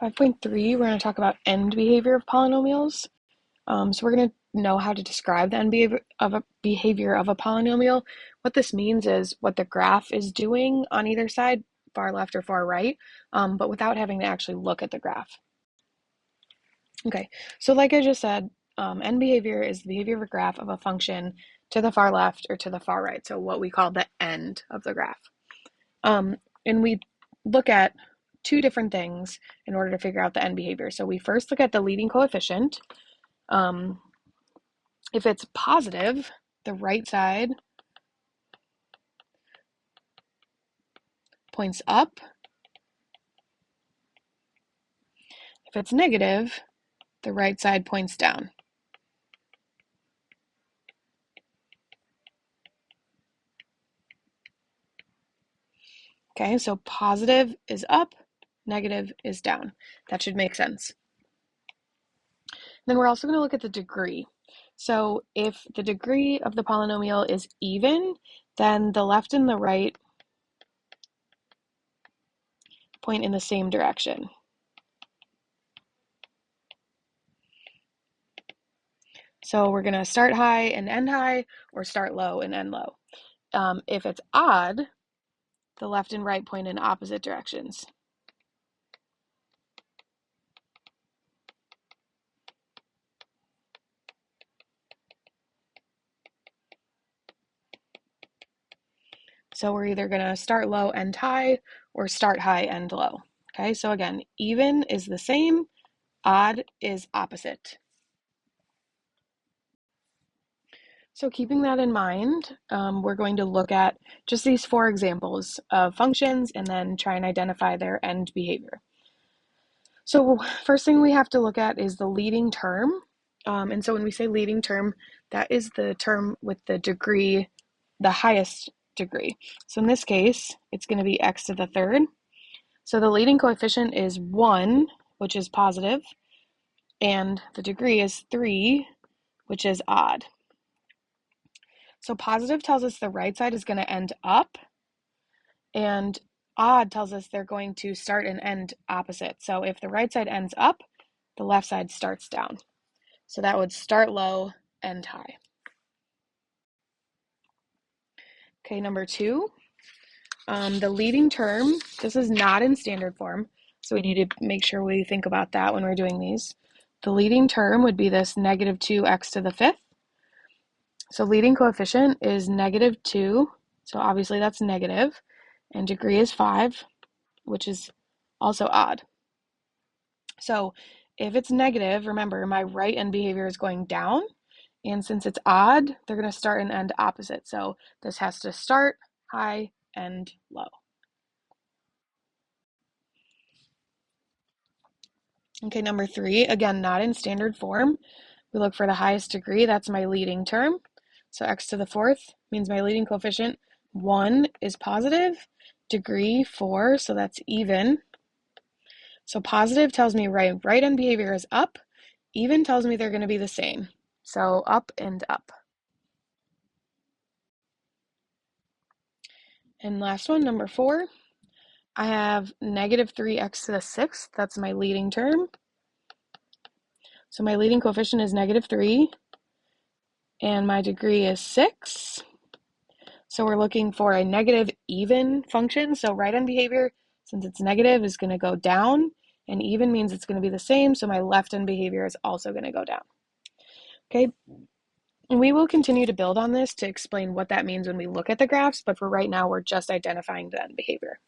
5.3, we're going to talk about end behavior of polynomials. So we're going to know how to describe the end behavior of a polynomial. What this means is what the graph is doing on either side, far left or far right, but without having to actually look at the graph. Okay, so like I just said, end behavior is the behavior of a graph of a function to the far left or to the far right, so what we call the end of the graph. And we look at two different things in order to figure out the end behavior. So we first look at the leading coefficient. If it's positive, the right side points up. If it's negative, the right side points down. Okay, so positive is up, negative is down. That should make sense. Then we're also going to look at the degree. So if the degree of the polynomial is even, then the left and the right point in the same direction. So we're going to start high and end high, or start low and end low. If it's odd, the left and right point in opposite directions. So we're either going to start low, end high, or start high, end low. Okay, so again, even is the same, odd is opposite. So keeping that in mind, we're going to look at just these 4 examples of functions and then try and identify their end behavior. So first thing we have to look at is the leading term. And so when we say leading term, that is the term with the degree, the highest degree. So in this case, it's going to be x to the third. So the leading coefficient is 1, which is positive, and the degree is 3, which is odd. So positive tells us the right side is going to end up, and odd tells us they're going to start and end opposite. So if the right side ends up, the left side starts down. So that would start low, end high. Okay, number 2, the leading term, this is not in standard form, so we need to make sure we think about that when we're doing these. The leading term would be this negative 2x to the 5th. So leading coefficient is negative 2, so obviously that's negative, and degree is 5, which is also odd. So if it's negative, remember my right end behavior is going down, and since it's odd, they're going to start and end opposite. So this has to start high, end low. Okay, number 3, again, not in standard form. We look for the highest degree, that's my leading term. So x to the 4th means my leading coefficient 1 is positive, degree 4, so that's even. So positive tells me right end behavior is up, even tells me they're going to be the same. So up and up. And last one, number 4, I have negative 3x to the 6th, that's my leading term. So my leading coefficient is negative 3, and my degree is 6. So we're looking for a negative even function. So right end behavior, since it's negative, is going to go down, and even means it's going to be the same. So my left end behavior is also going to go down. Okay, and we will continue to build on this to explain what that means when we look at the graphs, but for right now, we're just identifying the end behavior.